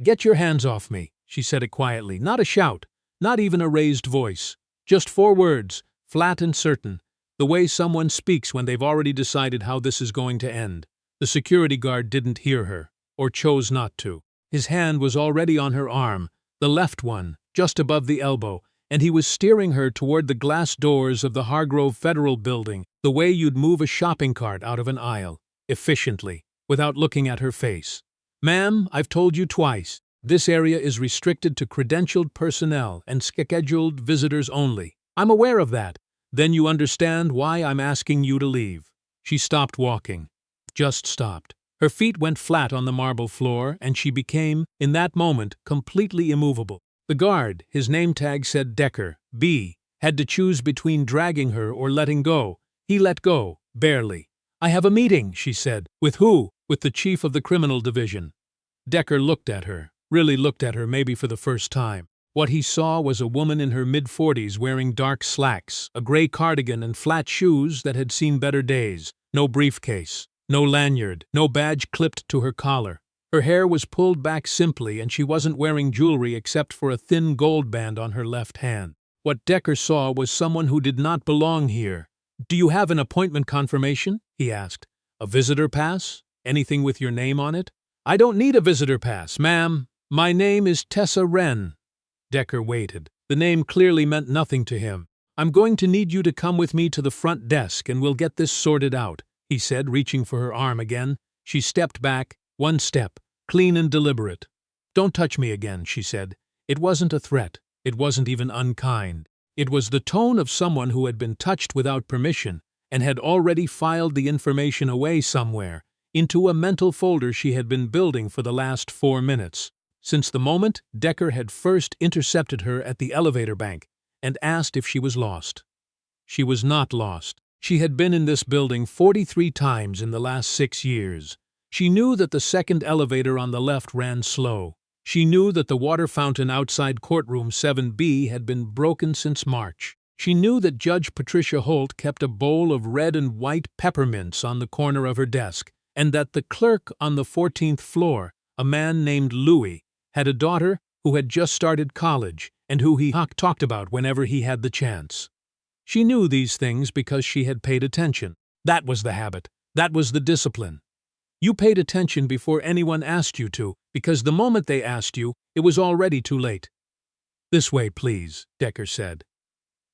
"Get your hands off me," she said it quietly, not a shout, not even a raised voice. Just 4 words, flat and certain, the way someone speaks when they've already decided how this is going to end. The security guard didn't hear her, or chose not to. His hand was already on her arm, the left one, just above the elbow, and he was steering her toward the glass doors of the Hargrove Federal Building, the way you'd move a shopping cart out of an aisle, efficiently, without looking at her face. "Ma'am, I've told you twice. This area is restricted to credentialed personnel and scheduled visitors only. I'm aware of that. Then you understand why I'm asking you to leave." She stopped walking. Just stopped. Her feet went flat on the marble floor, and she became, in that moment, completely immovable. The guard, his name tag said Decker, B, had to choose between dragging her or letting go. He let go, barely. "I have a meeting," she said. "With who?" "With the chief of the criminal division." Decker looked at her, really looked at her maybe for the first time. What he saw was a woman in her mid-40s wearing dark slacks, a gray cardigan and flat shoes that had seen better days. No briefcase, no lanyard, no badge clipped to her collar. Her hair was pulled back simply, and she wasn't wearing jewelry except for a thin gold band on her left hand. What Decker saw was someone who did not belong here. "Do you have an appointment confirmation?" he asked. "A visitor pass? Anything with your name on it?" "I don't need a visitor pass, ma'am. My name is Tessa Wren." Decker waited. The name clearly meant nothing to him. "I'm going to need you to come with me to the front desk and we'll get this sorted out," he said, reaching for her arm again. She stepped back, 1 step, clean and deliberate. "Don't touch me again," she said. It wasn't a threat. It wasn't even unkind. It was the tone of someone who had been touched without permission and had already filed the information away somewhere, into a mental folder she had been building for the last 4 minutes. Since the moment Decker had first intercepted her at the elevator bank and asked if she was lost. She was not lost. She had been in this building 43 times in the last 6 years. She knew that the second elevator on the left ran slow. She knew that the water fountain outside courtroom 7B had been broken since March. She knew that Judge Patricia Holt kept a bowl of red and white peppermints on the corner of her desk, and that the clerk on the 14th floor, a man named Louis, had a daughter who had just started college and who he talked about whenever he had the chance. She knew these things because she had paid attention. That was the habit. That was the discipline. You paid attention before anyone asked you to, because the moment they asked you, it was already too late. "This way, please," Decker said.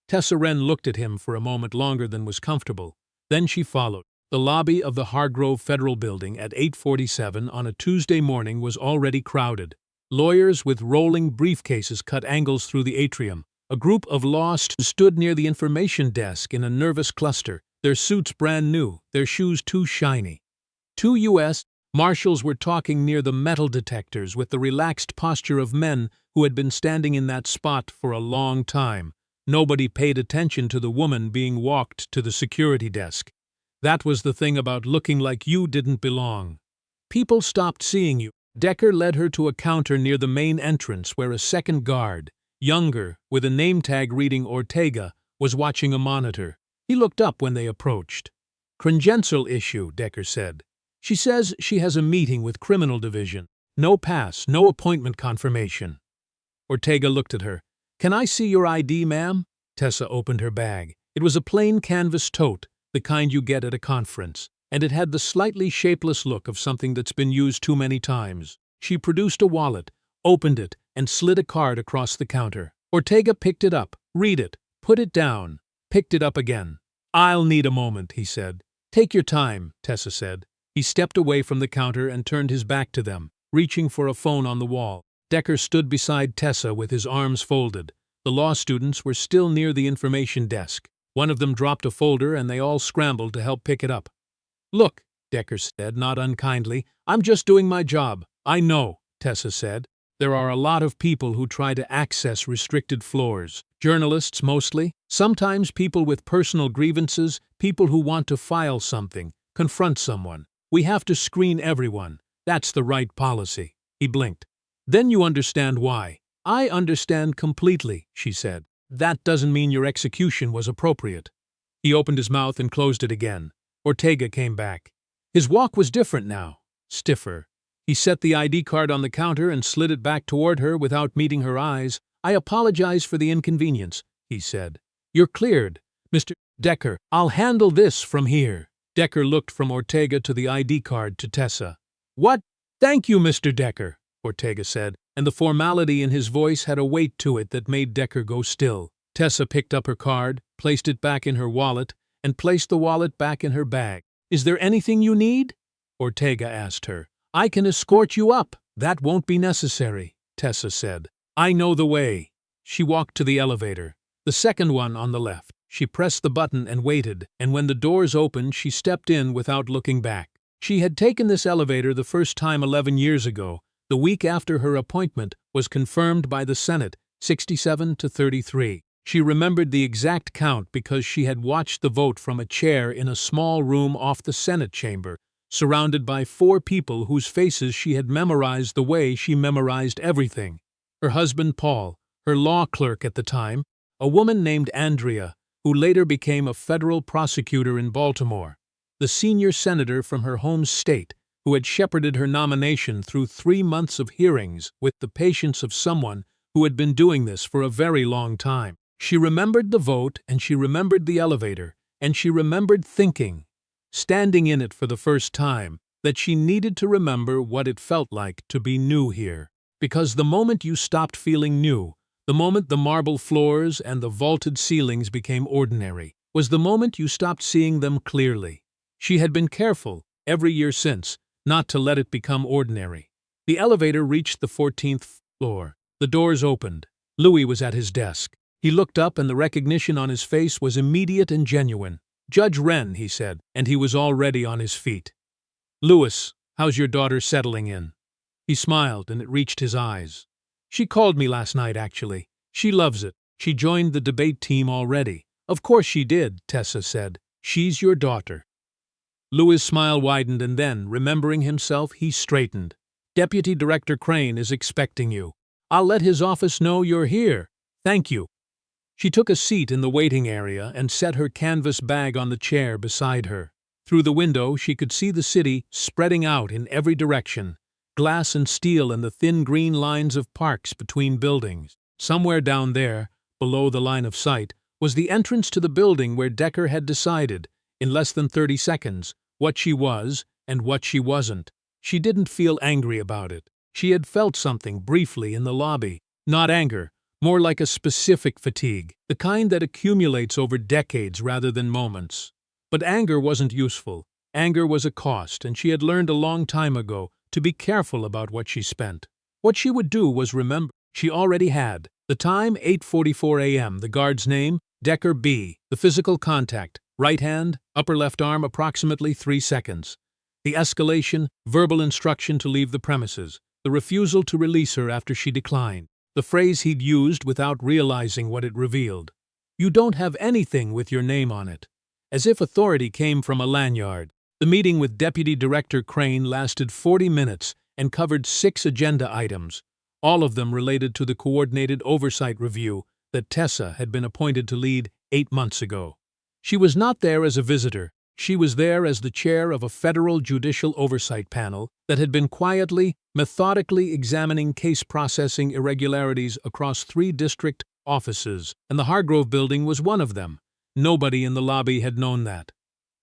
Tessa Wren looked at him for a moment longer than was comfortable. Then she followed. The lobby of the Hargrove Federal Building at 8:47 on a Tuesday morning was already crowded. Lawyers with rolling briefcases cut angles through the atrium. A group of lost stood near the information desk in a nervous cluster, their suits brand new, their shoes too shiny. 2 U.S. Marshals were talking near the metal detectors with the relaxed posture of men who had been standing in that spot for a long time. Nobody paid attention to the woman being walked to the security desk. That was the thing about looking like you didn't belong. People stopped seeing you. Decker led her to a counter near the main entrance where a second guard, younger, with a name tag reading Ortega, was watching a monitor. He looked up when they approached. "Credential issue," Decker said. "She says she has a meeting with criminal division. No pass, no appointment confirmation." Ortega looked at her. "Can I see your ID, ma'am?" Tessa opened her bag. It was a plain canvas tote, the kind you get at a conference, and it had the slightly shapeless look of something that's been used too many times. She produced a wallet, opened it, and slid a card across the counter. Ortega picked it up, read it, put it down, picked it up again. "I'll need a moment," he said. "Take your time," Tessa said. He stepped away from the counter and turned his back to them, reaching for a phone on the wall. Decker stood beside Tessa with his arms folded. The law students were still near the information desk. One of them dropped a folder and they all scrambled to help pick it up. "Look," Decker said, not unkindly, "I'm just doing my job." "I know," Tessa said. "There are a lot of people who try to access restricted floors. Journalists mostly. Sometimes people with personal grievances, people who want to file something, confront someone. We have to screen everyone. That's the right policy." He blinked. "Then you understand why." "I understand completely," she said. "That doesn't mean your execution was appropriate." He opened his mouth and closed it again. Ortega came back. His walk was different now, stiffer. He set the ID card on the counter and slid it back toward her without meeting her eyes. "I apologize for the inconvenience," he said. "You're cleared, Mr. Decker. I'll handle this from here." Decker looked from Ortega to the ID card to Tessa. "What? Thank you, Mr. Decker," Ortega said, and the formality in his voice had a weight to it that made Decker go still. Tessa picked up her card, placed it back in her wallet, and placed the wallet back in her bag. "Is there anything you need?" Ortega asked her. "I can escort you up." "That won't be necessary," Tessa said. "I know the way." She walked to the elevator, the second one on the left. She pressed the button and waited, and when the doors opened, she stepped in without looking back. She had taken this elevator the first time 11 years ago, the week after her appointment was confirmed by the Senate, 67 to 33. She remembered the exact count because she had watched the vote from a chair in a small room off the Senate chamber, surrounded by 4 people whose faces she had memorized the way she memorized everything. Her husband Paul, her law clerk at the time, a woman named Andrea, who later became a federal prosecutor in Baltimore, the senior senator from her home state, who had shepherded her nomination through 3 months of hearings with the patience of someone who had been doing this for a very long time. She remembered the vote, and she remembered the elevator, and she remembered thinking, standing in it for the first time, that she needed to remember what it felt like to be new here. Because the moment you stopped feeling new, the moment the marble floors and the vaulted ceilings became ordinary, was the moment you stopped seeing them clearly. She had been careful, every year since, not to let it become ordinary. The elevator reached the 14th floor. The doors opened. Louis was at his desk. He looked up and the recognition on his face was immediate and genuine. "Judge Wren," he said, and he was already on his feet. "Louis, how's your daughter settling in?" He smiled and it reached his eyes. "She called me last night, actually. She loves it. She joined the debate team already." "Of course she did," Tessa said. "She's your daughter." Louis' smile widened and then, remembering himself, he straightened. "Deputy Director Crane is expecting you. I'll let his office know you're here. Thank you." She took a seat in the waiting area and set her canvas bag on the chair beside her. Through the window, she could see the city spreading out in every direction, glass and steel and the thin green lines of parks between buildings. Somewhere down there, below the line of sight, was the entrance to the building where Decker had decided, in less than 30 seconds, what she was and what she wasn't. She didn't feel angry about it. She had felt something briefly in the lobby. Not anger, more like a specific fatigue, the kind that accumulates over decades rather than moments. But anger wasn't useful. Anger was a cost, and she had learned a long time ago to be careful about what she spent. What she would do was remember. She already had. The time, 8:44 a.m., the guard's name, Decker B. The physical contact, right hand, upper left arm, approximately 3 seconds. The escalation, verbal instruction to leave the premises. The refusal to release her after she declined. The phrase he'd used without realizing what it revealed. "You don't have anything with your name on it." As if authority came from a lanyard. The meeting with Deputy Director Crane lasted 40 minutes and covered 6 agenda items, all of them related to the Coordinated Oversight Review that Tessa had been appointed to lead 8 months ago. She was not there as a visitor. She was there as the chair of a federal judicial oversight panel that had been quietly, methodically examining case processing irregularities across 3 district offices, and the Hargrove building was one of them. Nobody in the lobby had known that.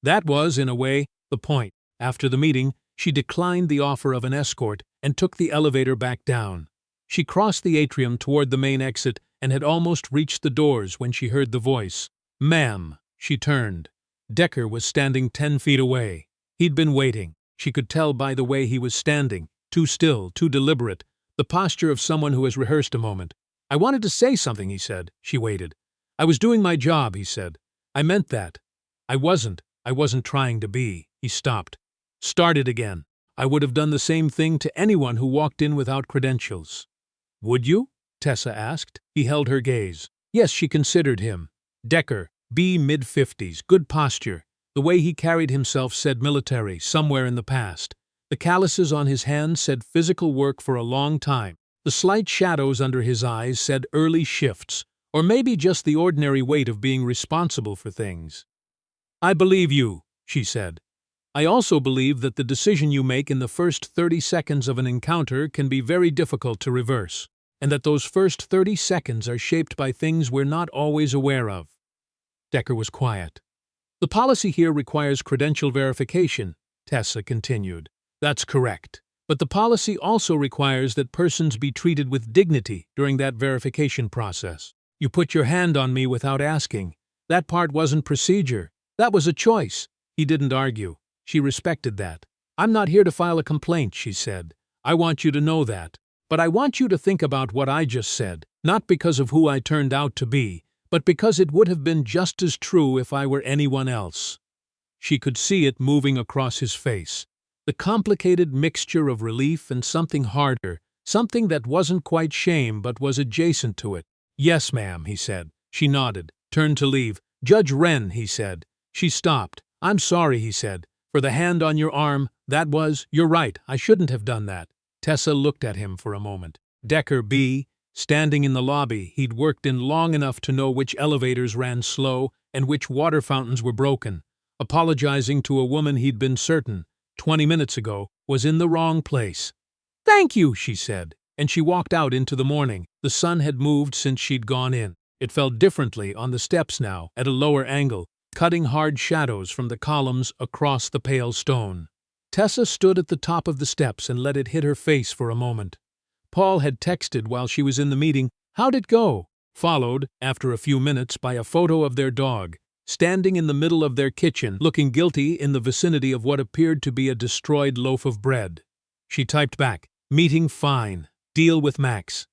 That was, in a way, the point. After the meeting, she declined the offer of an escort and took the elevator back down. She crossed the atrium toward the main exit and had almost reached the doors when she heard the voice. "Ma'am." She turned. Decker was standing 10 feet away. He'd been waiting. She could tell by the way he was standing, too still, too deliberate, the posture of someone who has rehearsed a moment. "I wanted to say something," he said. She waited. "I was doing my job," he said. "I meant that. I wasn't trying to be." He stopped. "Started again. I would have done the same thing to anyone who walked in without credentials." "Would you?" Tessa asked. He held her gaze. Yes, she considered him. Decker, B, mid-50s, good posture. The way he carried himself said military, somewhere in the past. The calluses on his hands said physical work for a long time. The slight shadows under his eyes said early shifts, or maybe just the ordinary weight of being responsible for things. "I believe you," she said. I also believe that the decision you make in the first 30 seconds of an encounter can be very difficult to reverse, and that those first 30 seconds are shaped by things we're not always aware of." Decker was quiet. "The policy here requires credential verification," Tessa continued. "That's correct. But the policy also requires that persons be treated with dignity during that verification process. You put your hand on me without asking. That part wasn't procedure. That was a choice." He didn't argue. She respected that. "I'm not here to file a complaint," she said. "I want you to know that. But I want you to think about what I just said, not because of who I turned out to be, but because it would have been just as true if I were anyone else." She could see it moving across his face. The complicated mixture of relief and something harder, something that wasn't quite shame but was adjacent to it. "Yes, ma'am," he said. She nodded, turned to leave. "Judge Wren," he said. She stopped. "I'm sorry," he said. "For the hand on your arm, you're right, I shouldn't have done that." Tessa looked at him for a moment. Decker B., standing in the lobby, he'd worked in long enough to know which elevators ran slow and which water fountains were broken, apologizing to a woman he'd been certain, 20 minutes ago, was in the wrong place. "Thank you," she said, and she walked out into the morning. The sun had moved since she'd gone in. It fell differently on the steps now, at a lower angle, cutting hard shadows from the columns across the pale stone. Tessa stood at the top of the steps and let it hit her face for a moment. Paul had texted while she was in the meeting, "How'd it go?" followed, after a few minutes, by a photo of their dog, standing in the middle of their kitchen, looking guilty in the vicinity of what appeared to be a destroyed loaf of bread. She typed back, "Meeting fine. Deal with Max."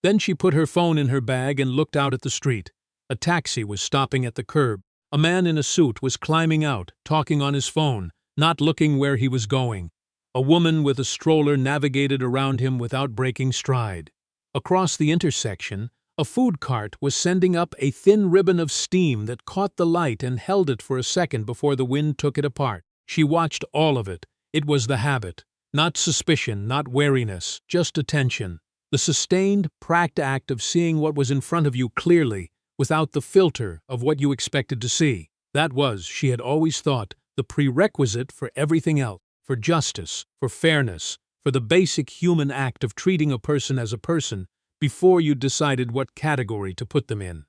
Then she put her phone in her bag and looked out at the street. A taxi was stopping at the curb. A man in a suit was climbing out, talking on his phone, not looking where he was going. A woman with a stroller navigated around him without breaking stride. Across the intersection, a food cart was sending up a thin ribbon of steam that caught the light and held it for a second before the wind took it apart. She watched all of it. It was the habit. Not suspicion, not wariness, just attention. The sustained, practiced act of seeing what was in front of you clearly, without the filter of what you expected to see. That was, she had always thought, the prerequisite for everything else, for justice, for fairness, for the basic human act of treating a person as a person before you decided what category to put them in.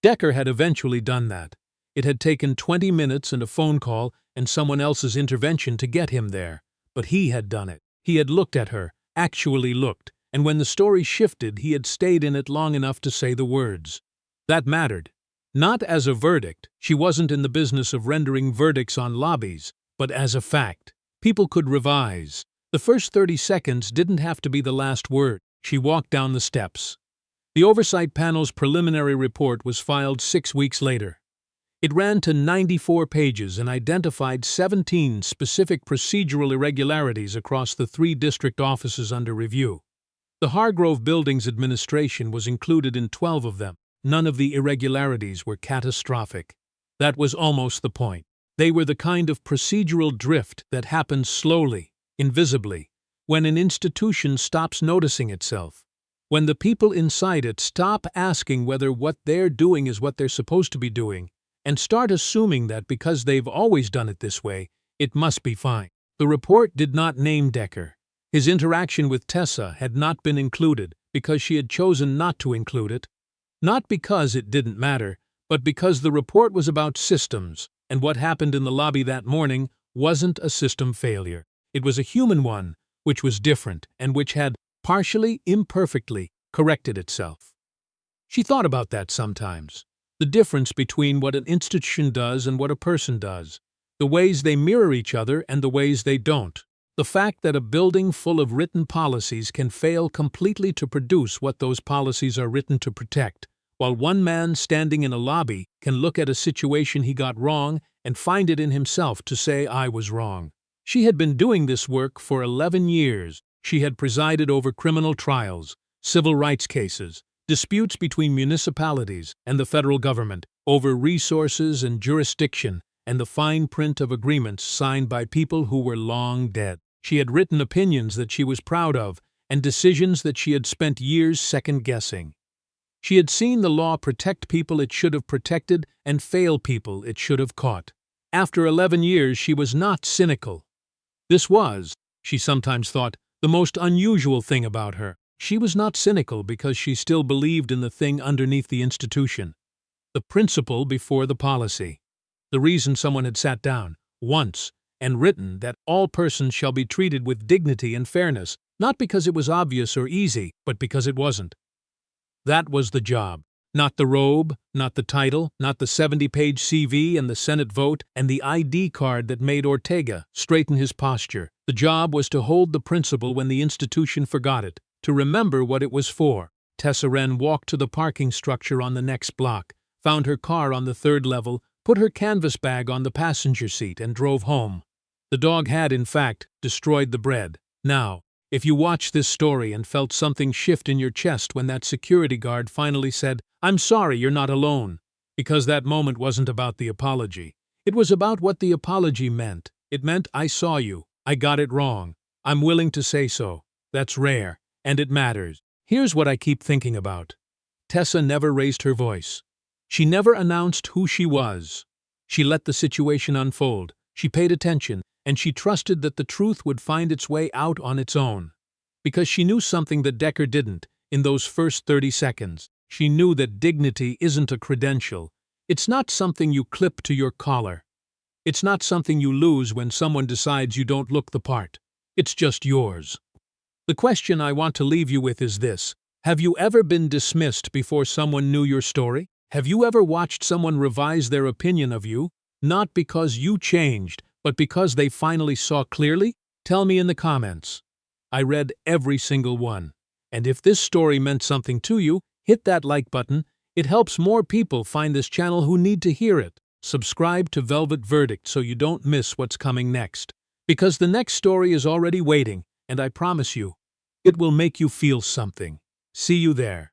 Decker had eventually done that. It had taken 20 minutes and a phone call and someone else's intervention to get him there, but he had done it. He had looked at her, actually looked, and when the story shifted, he had stayed in it long enough to say the words. That mattered. Not as a verdict. She wasn't in the business of rendering verdicts on lobbies, but as a fact. People could revise. The first 30 seconds didn't have to be the last word. She walked down the steps. The Oversight Panel's preliminary report was filed 6 weeks later. It ran to 94 pages and identified 17 specific procedural irregularities across the 3 district offices under review. The Hargrove Buildings Administration was included in 12 of them. None of the irregularities were catastrophic. That was almost the point. They were the kind of procedural drift that happens slowly, invisibly, when an institution stops noticing itself, when the people inside it stop asking whether what they're doing is what they're supposed to be doing, and start assuming that because they've always done it this way, it must be fine. The report did not name Decker. His interaction with Tessa had not been included because she had chosen not to include it. Not because it didn't matter, but because the report was about systems, and what happened in the lobby that morning wasn't a system failure. It was a human one, which was different, and which had, partially, imperfectly, corrected itself. She thought about that sometimes. The difference between what an institution does and what a person does. The ways they mirror each other and the ways they don't. The fact that a building full of written policies can fail completely to produce what those policies are written to protect, while one man standing in a lobby can look at a situation he got wrong and find it in himself to say, "I was wrong." She had been doing this work for 11 years. She had presided over criminal trials, civil rights cases, disputes between municipalities and the federal government, over resources and jurisdiction, and the fine print of agreements signed by people who were long dead. She had written opinions that she was proud of, and decisions that she had spent years second-guessing. She had seen the law protect people it should have protected and fail people it should have caught. After 11 years, she was not cynical. This was, she sometimes thought, the most unusual thing about her. She was not cynical because she still believed in the thing underneath the institution. The principle before the policy. The reason someone had sat down, once, and written that all persons shall be treated with dignity and fairness, not because it was obvious or easy, but because it wasn't. That was the job. Not the robe, not the title, not the 70-page CV and the Senate vote and the ID card that made Ortega straighten his posture. The job was to hold the principle when the institution forgot it, to remember what it was for. Tessa Wren walked to the parking structure on the next block, found her car on the 3rd level, put her canvas bag on the passenger seat, and drove home. The dog had, in fact, destroyed the bread. Now, if you watched this story and felt something shift in your chest when that security guard finally said, "I'm sorry, you're not alone," because that moment wasn't about the apology. It was about what the apology meant. It meant, I saw you, I got it wrong, I'm willing to say so. That's rare, and it matters. Here's what I keep thinking about. Tessa never raised her voice. She never announced who she was. She let the situation unfold. She paid attention, and she trusted that the truth would find its way out on its own. Because she knew something that Decker didn't, in those first 30 seconds. She knew that dignity isn't a credential. It's not something you clip to your collar. It's not something you lose when someone decides you don't look the part. It's just yours. The question I want to leave you with is this. Have you ever been dismissed before someone knew your story? Have you ever watched someone revise their opinion of you? Not because you changed, but because they finally saw clearly? Tell me in the comments. I read every single one. And if this story meant something to you, hit that like button. It helps more people find this channel who need to hear it. Subscribe to Velvet Verdict so you don't miss what's coming next. Because the next story is already waiting, and I promise you, it will make you feel something. See you there.